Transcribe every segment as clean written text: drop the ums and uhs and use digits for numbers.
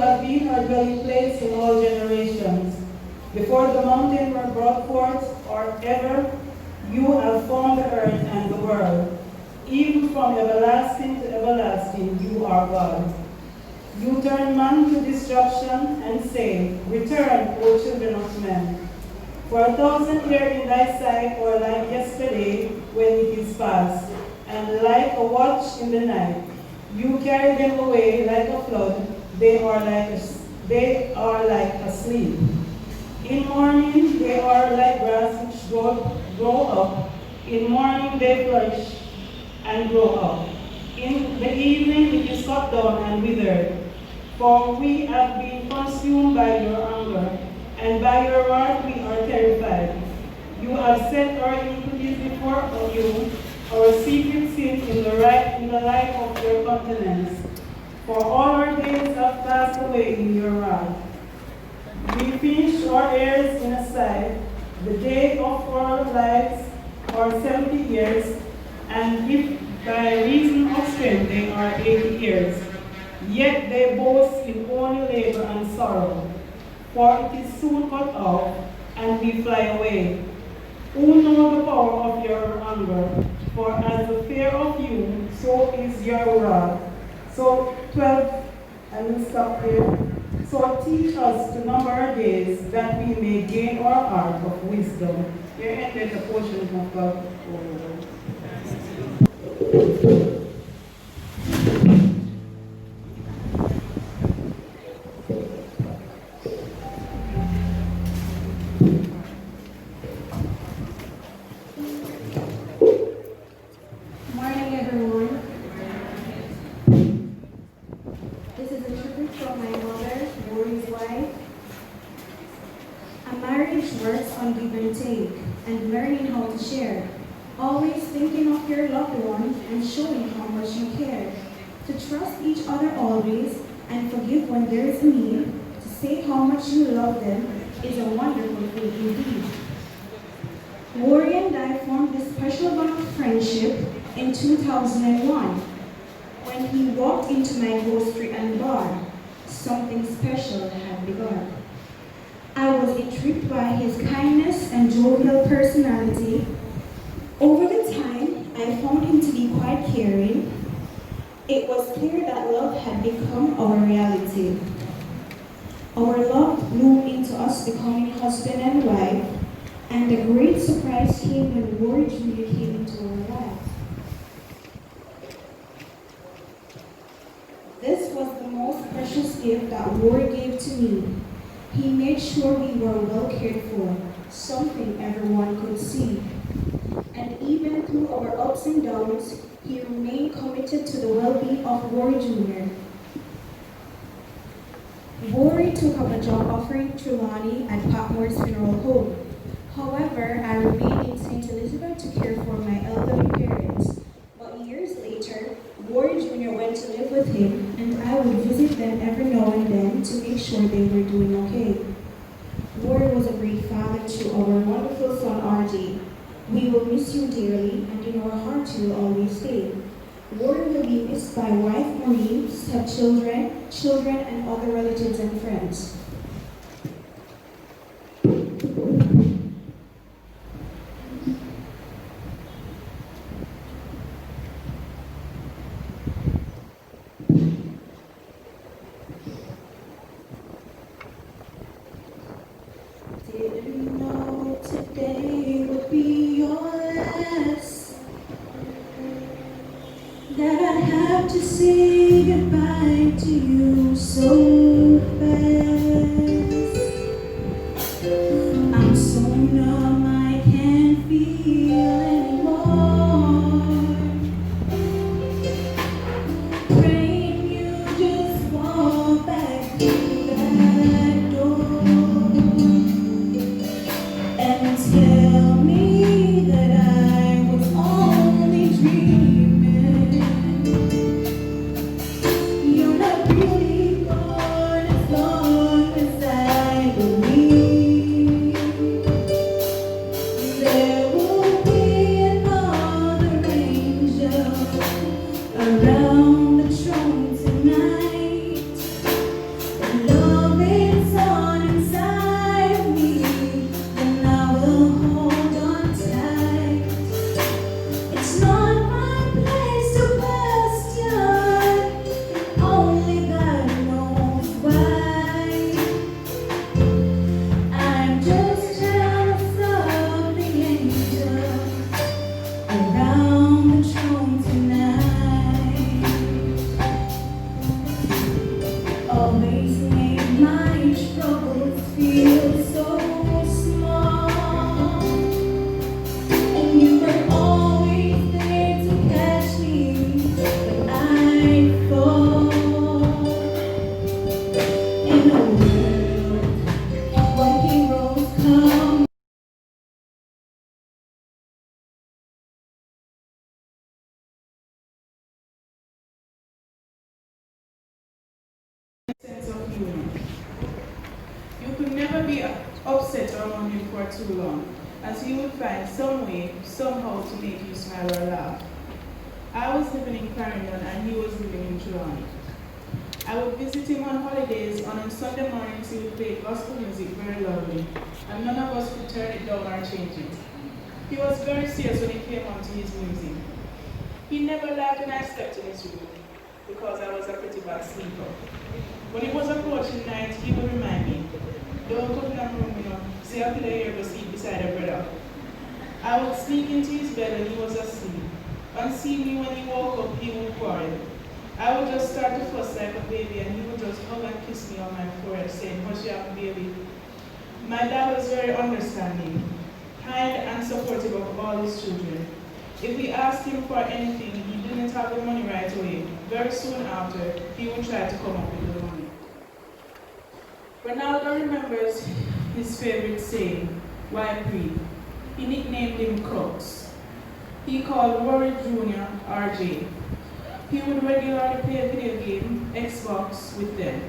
have been our dwelling place in all generations. Before the mountains were brought forth, or ever, you have formed the earth and the world. Even from everlasting to everlasting, you are God. You turn man to destruction and say, Return, O children of men. For 1,000 years in thy sight are like yesterday when it is past, and like a watch in the night. You carry them away like a flood, they are like asleep. In morning they are like grass which grow up. In morning they flourish and grow up. In the evening it is cut down and withered. For we have been consumed by your anger, and by your wrath we are terrified. You have set our iniquities before you, our secret sin in the light of your countenance. For all our days have passed away in your wrath. We finished our years in a sight. The day of our lives are 70 years, and if by reason of strength they are 80 years. Yet they boast in only labor and sorrow. For it is soon cut off, and we fly away. Who know the power of your anger? For as the fear of you, so is your wrath. So 12, I will stop here. So teach us to number our days, that we may gain our art of wisdom. Here ended the portion of God. Morning, everyone. This is a tribute from my mother, Rory's wife. A marriage works on give and take and learning how to share. Always thinking of your loved one and showing how much you care. To trust each other always and forgive when there is a need. To say how much you love them is a wonderful thing indeed. Rory and I formed this special bond of friendship in 2001 when he walked into my grocery and bar. Something special had begun. I was intrigued by his kindness and jovial personality. Over the time, I found him to be quite caring. It was clear that love had become our reality. Our love bloomed into us becoming husband and wife, and the great surprise came when Rory Jr. came into our life. This was the most precious gift that Rory gave to me. He made sure we were well cared for, something everyone could see. And even through our ups and downs, he remained committed to the well-being of Rory Jr. Rory took up a job offering Trelawney at Patmore's funeral home. However, I remained in St. Elizabeth to care for my elderly parents. But years later, Rory Jr. went to live with him, and I would visit them every now and then to make sure they were doing okay. Rory was a great father to our wonderful son RJ. We will miss you dearly, and in our hearts you will always stay. Rory will be missed by wife Marie, stepchildren, children, and other relatives and friends. Didn't know today would be your last, that I'd have to say goodbye to you so fast. You could never be upset around him for too long, as he would find some way, somehow, to make you smile or laugh. I was living in Clarendon and he was living in Trelawney. I would visit him on holidays, and on Sunday mornings he would play gospel music very loudly, and none of us could turn it down or change it. He was very serious when it came on to his music. He never laughed when I stepped in his room, because I was a pretty bad sleeper. When it was approaching night, he would remind me, "Don't come in the room, stay up there to sleep beside a brother." I would sneak into his bed and he was asleep, and see me when he woke up, he would quarrel. I would just start to fuss like a baby, and he would just hug and kiss me on my forehead, saying, "Hush up, baby." My dad was very understanding, kind and supportive of all his children. If we asked him for anything, he didn't have the money right away. Very soon after, he would try to come up with the money. Ronaldo remembers his favorite saying, "Why breathe?" He nicknamed him Crooks. He called Rory Jr. RJ. He would regularly play a video game, Xbox, with them.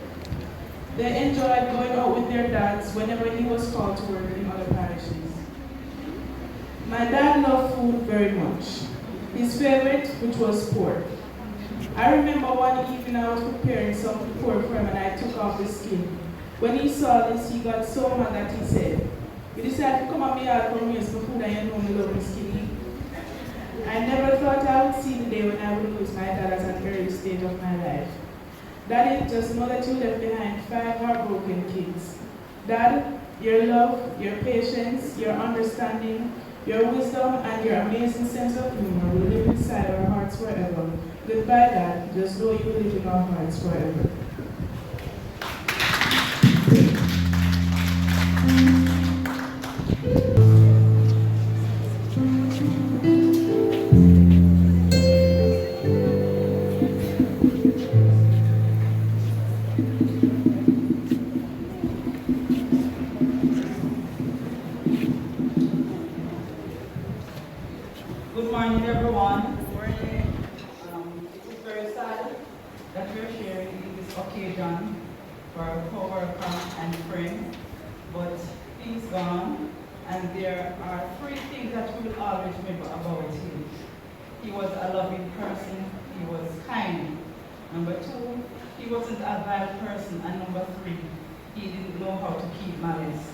They enjoyed going out with their dads whenever he was called to work in other parishes. My dad loved food very much. His favorite, which was pork. I remember one evening I was preparing some pork for him and I took off the skin. When he saw this, he got so mad that he said, "You decided to come at me out for me for food and you know me love me skinny." I never thought I would see the day when I would lose my dad at an early stage of my life. Daddy, just know that you left behind 5 heartbroken kids. Dad, your love, your patience, your understanding, your wisdom, and your amazing sense of humor will live inside our hearts forever. Goodbye, Dad, just know you will live in our hearts forever. Good morning, everyone. It is very sad that we're sharing this occasion for a co-worker and friend, but he's gone, and there are 3 things that we will always remember about him. He was a loving person, he was kind. Number 2, he wasn't a vile person, and number 3, he didn't know how to keep malice.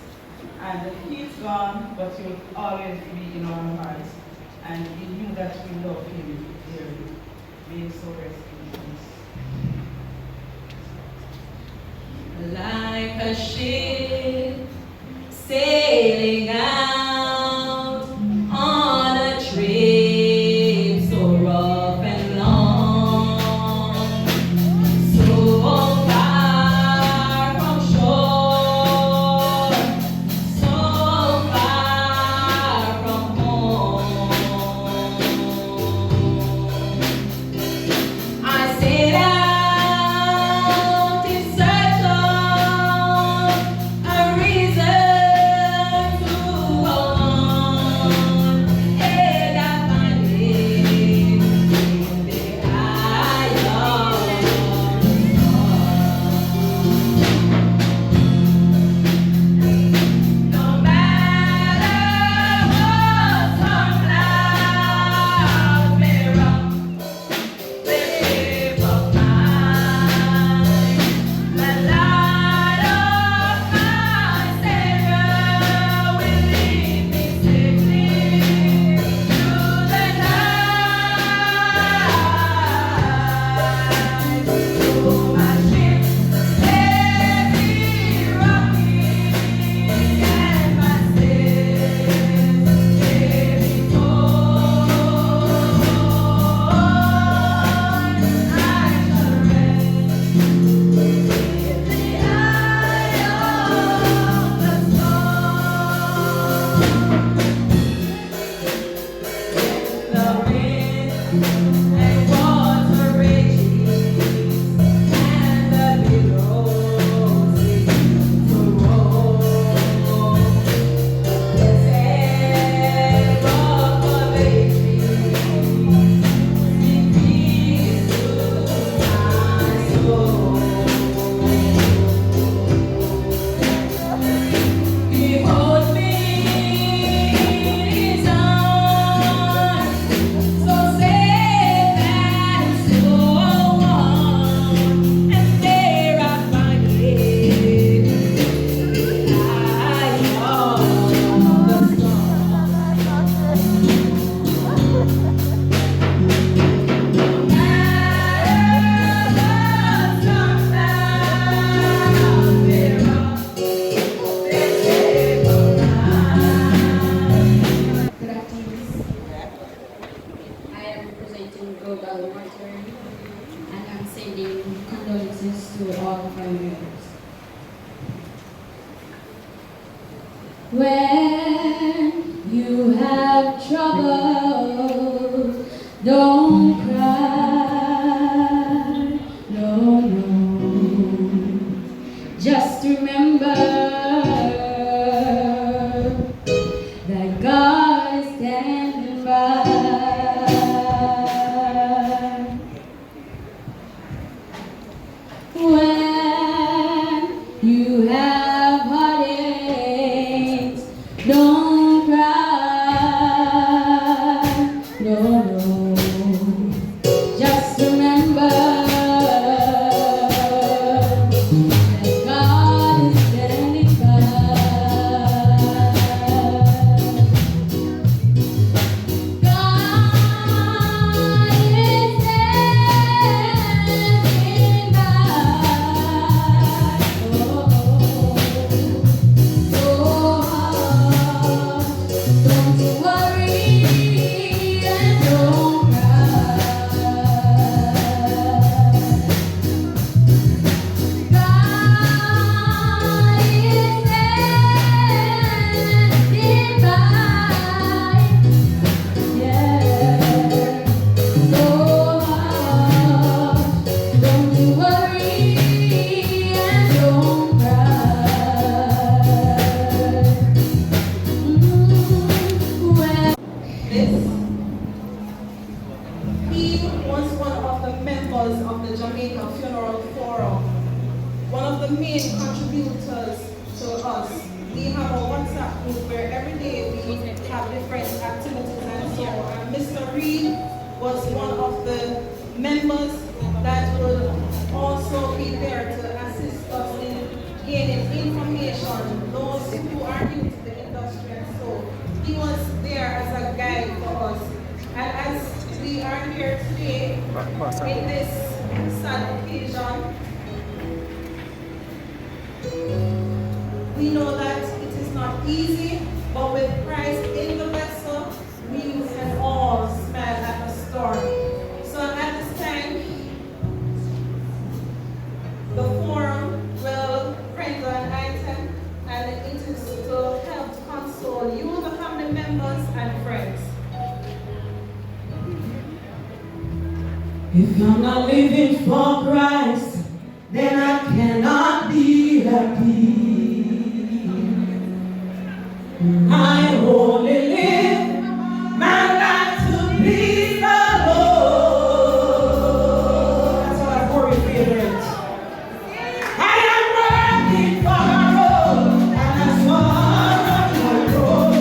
And he's gone, but he will always be in our hearts. And he knew that we love him dearly. May his soul rest in peace. Like a ship sailing out on a trip so rough and long, so far from shore, so far from home. I set out in search of a reason to When you have trouble, don't cry, no, no. Just remember that God is standing by. When you have heartaches, don't cry, no, no. Just remember that God is standing by. God is standing by. Don't you worry and don't cry. God is standing by. Yeah. Don't you worry and don't cry. He was one of the members of the Jamaica Funeral Forum, one of the main contributors to us. We have a WhatsApp group where every day we have different activities and so on. And Mr. Reid was one of the members that would also be there to assist us in gaining information, those who are new to the industry and so. He was there as a guide for us. And as we are here today in this sad occasion, we know that it is not easy, but with Christ in the vessel, we can all smile at the storm. So at this time, the forum will render an item, and it is to help console you, the family members and friends. If I'm not living for Christ, then I cannot be happy. I only live my life to please the Lord. That's what I've Rory favorite. I am working for a road, and that's far on the road.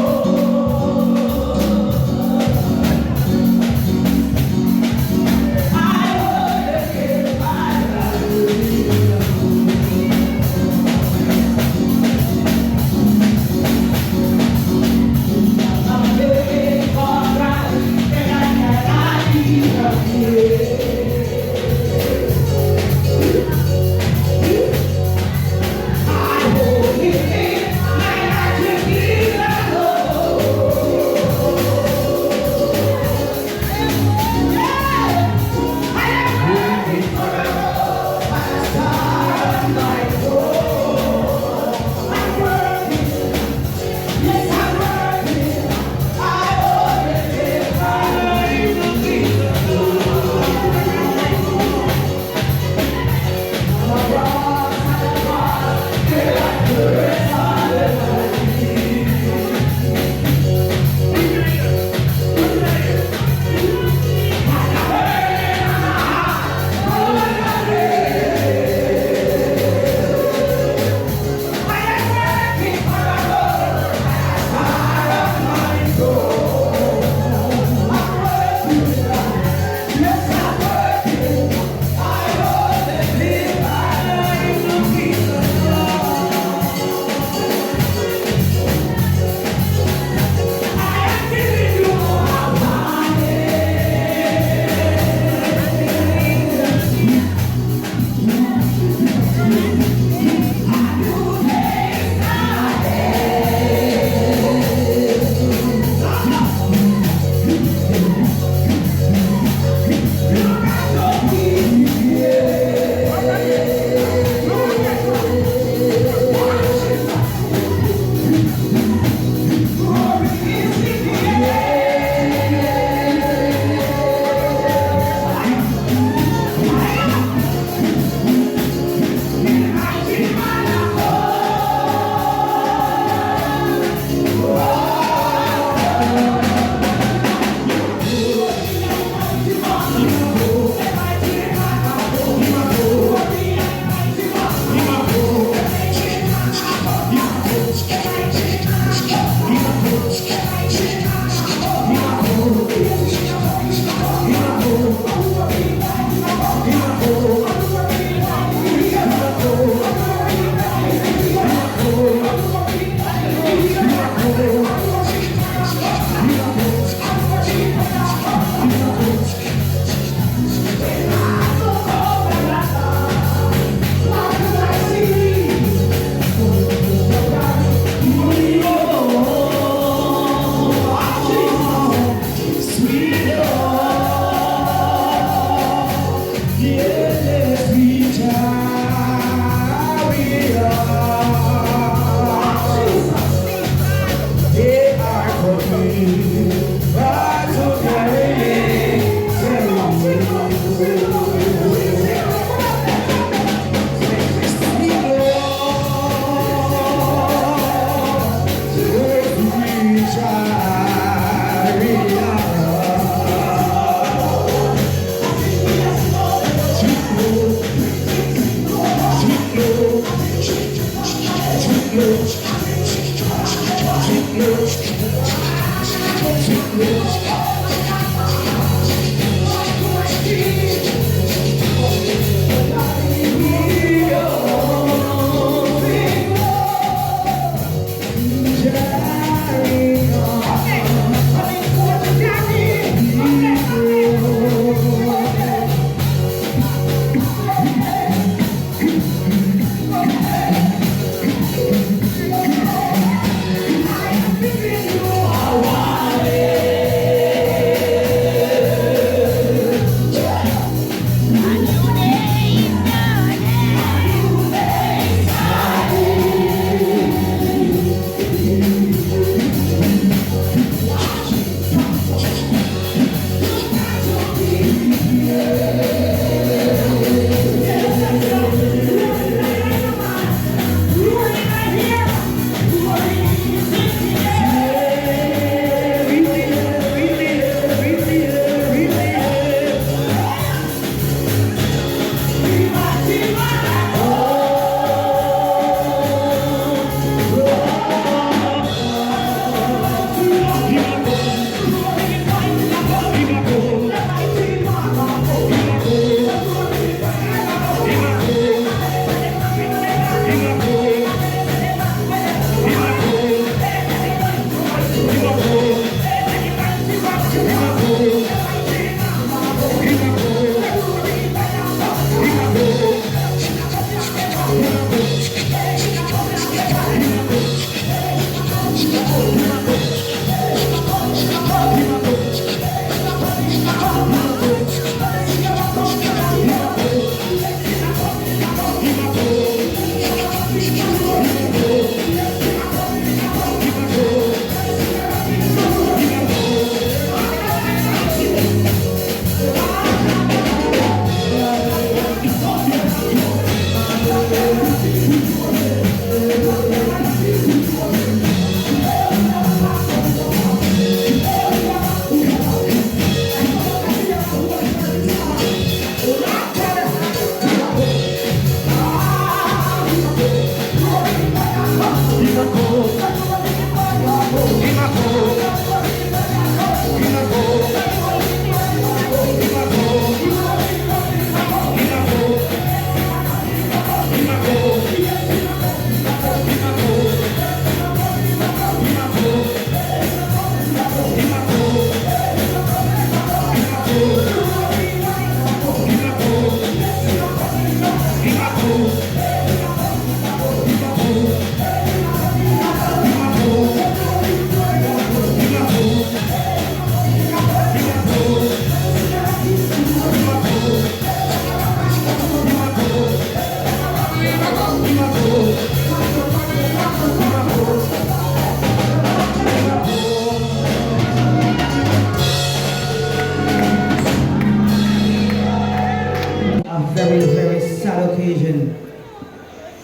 I only live my life to please the Lord.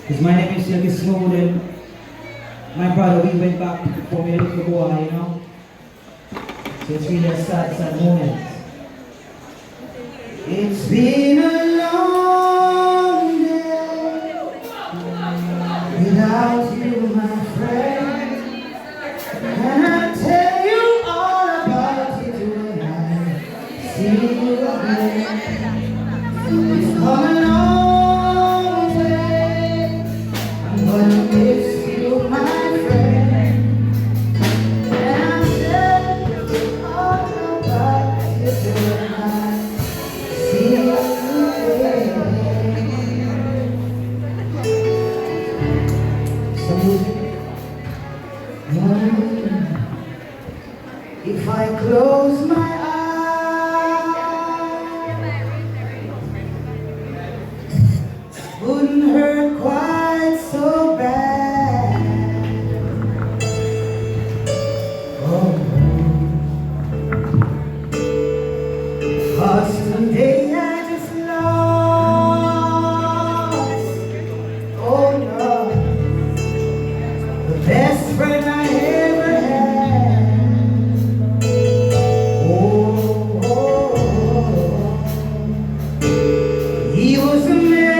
Because my name is Silky Smooth and my brother, we went back for me a little boy, you know. So it's really a sad moment. It's been a long day without you, my friend. And I'll tell you all about it when I see you again. It's come a long way. I'm gonna miss you, my friend. And I'll tell you all about it when I see you again. Some music. If I close my eyes, wouldn't hurt quite so bad. Oh, 'cause today I just lost, oh no, the best friend I ever had. He was a man,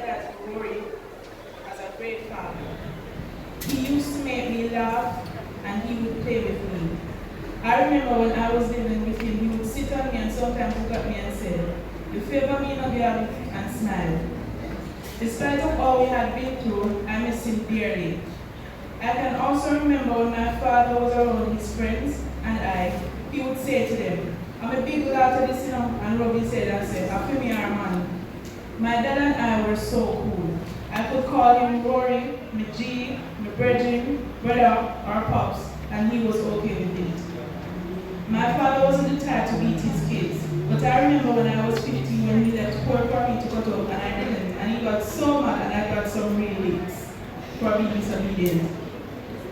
at Rory as a great father. He used to make me laugh and he would play with me. I remember when I was living with him, he would sit on me and sometimes look at me and say, "You favor me in a girl," and smile. Despite of all we had been through, I miss him dearly. I can also remember when my father was around his friends and he would say to them, "I'm a big lot of this, and rub his head and say, "I feel me our man." My dad and I were so cool. I could call him Rory, my G, my brethren, brother, or pops, and he was okay with it. My father wasn't the type to beat his kids, but I remember when I was 15 when he left pork for me to cut up and I didn't, and he got so mad and I got some real licks for being disobedient.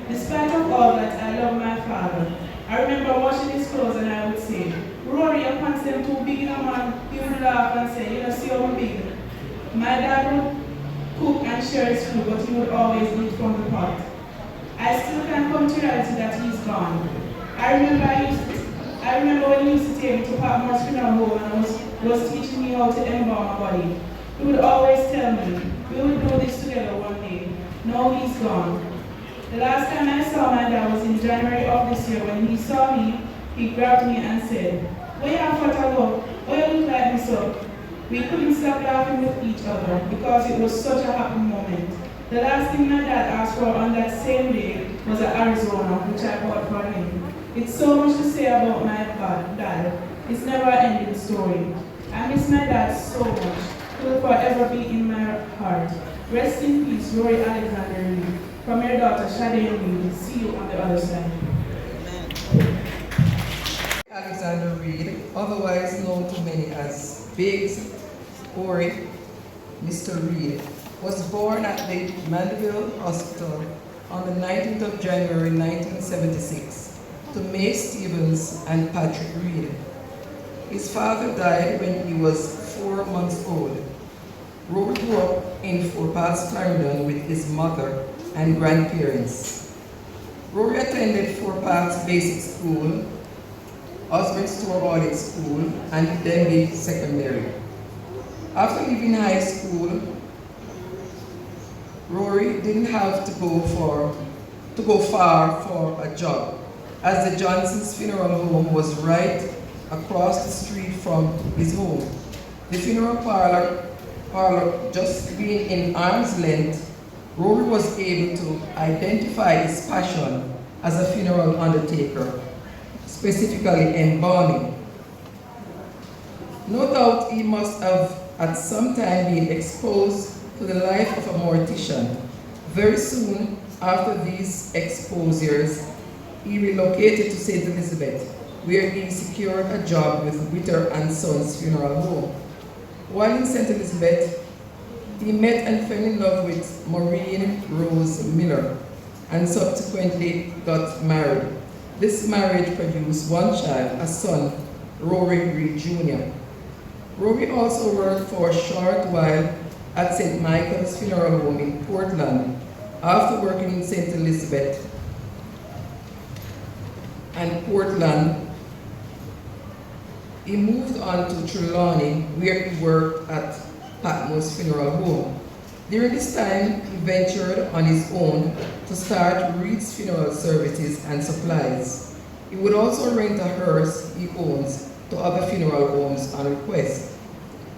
Despite of all that, I love my father. I remember washing his clothes and I would say, "Rory, your pants them too big, man." He would laugh and say, "You know, see how big." My dad would cook and share his food, but he would always eat from the pot. I still can't come to reality that he's gone. I remember when he used to take me to Patmore's funeral home and was teaching me how to embalm my body. He would always tell me, "We will do this together one day." Now he's gone. The last time I saw my dad was in January of this year. When he saw me, he grabbed me and said, "Where you have to go? Why you look like me so?" We couldn't stop laughing with each other because it was such a happy moment. The last thing my dad asked for on that same day was an Arizona, which I bought for him. It's so much to say about my dad. It's never an ending story. I miss my dad so much. He will forever be in my heart. Rest in peace, Rory Alexander Reid. From your daughter, Shade Reid. See you on the other side. Alexander Reid, otherwise known to many as Biggs or Mr. Reid, was born at the Mandeville Hospital on the 19th of January 1976 to May Stevens and Patrick Reid. His father died when he was 4 months old. Rory grew up in Fort Pass, Clarendon with his mother and grandparents. Rory attended Fort Pass Basic School, Osborne Store Audit School, and Denby Secondary. After leaving high school, Rory didn't have to go far for a job, as the Johnson's funeral home was right across the street from his home. The funeral parlor just being in arm's length, Rory was able to identify his passion as a funeral undertaker, specifically embalming. No doubt he must have at some time been exposed to the life of a mortician. Very soon after these exposures, he relocated to St. Elizabeth, where he secured a job with Witter and Sons Funeral Home. While in St. Elizabeth, he met and fell in love with Maureen Rose Miller and subsequently got married. This marriage produced one child, a son, Rory Reid Jr. Rory also worked for a short while at St. Michael's Funeral Home in Portland. After working in St. Elizabeth and Portland, he moved on to Trelawney, where he worked at Patmore's Funeral Home. During this time, he ventured on his own to start Reid's Funeral Services and Supplies. He would also rent a hearse he owns to other funeral homes on request.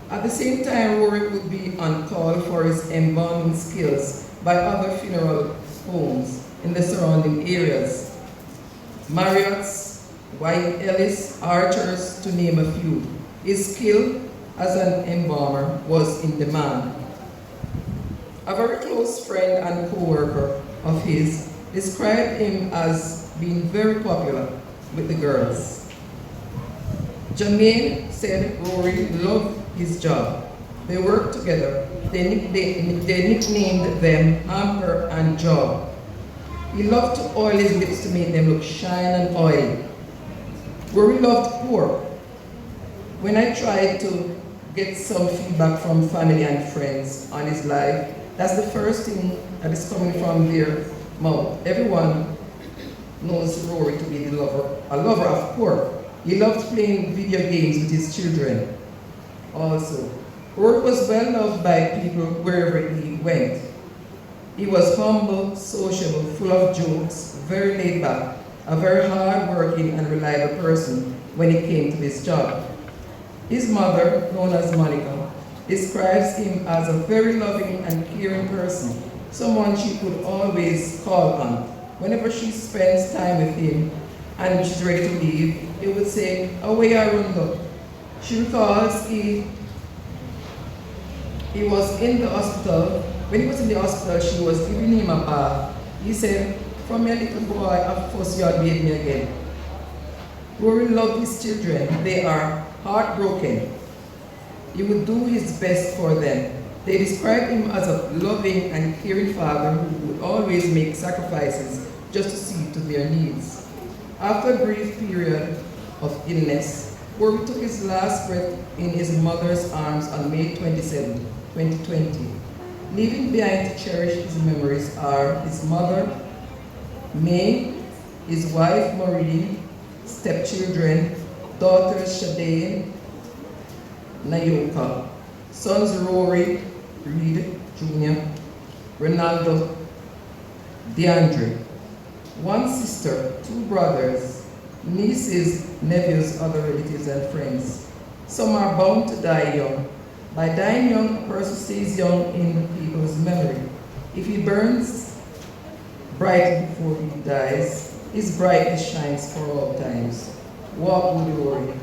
At the same time, Rory would be on call for his embalming skills by other funeral homes in the surrounding areas. Marriott's, White Ellis, Archer's, to name a few. His skill as an embalmer was in demand. A very close friend and co-worker of his described him as being very popular with the girls. Jermaine said Rory loved his job. They worked together. They nicknamed them Amber and Job. He loved to oil his lips to make them look shine and oily. Rory loved pork. When I tried to get some feedback from family and friends on his life, that's the first thing that is coming from their mouth. Everyone knows Rory to be a lover of pork. He loved playing video games with his children also. Rory was well loved by people wherever he went. He was humble, sociable, full of jokes, very laid back, a very hard-working and reliable person when it came to his job. His mother, known as Monica, describes him as a very loving and caring person, someone she could always call on. Whenever she spends time with him and she's ready to leave, he would say, "Away I run up." She recalls he was in the hospital. When he was in the hospital, she was giving him a bath. He said, "From a little boy, of course you had made me again." Rory loved his children. They are heartbroken. He would do his best for them. They described him as a loving and caring father who would always make sacrifices just to see to their needs. After a brief period of illness, Rory took his last breath in his mother's arms on May 27, 2020. Leaving behind to cherish his memories are his mother, May, his wife, Maureen, stepchildren, daughters, Shadane, Nayoka, sons, Rory Reid Jr., Ronaldo, DeAndre, one sister, two brothers, nieces, nephews, other relatives and friends. Some are bound to die young. By dying young, a person stays young in people's memory. If he burns bright before he dies, his brightness shines for all times. Walk with Rory.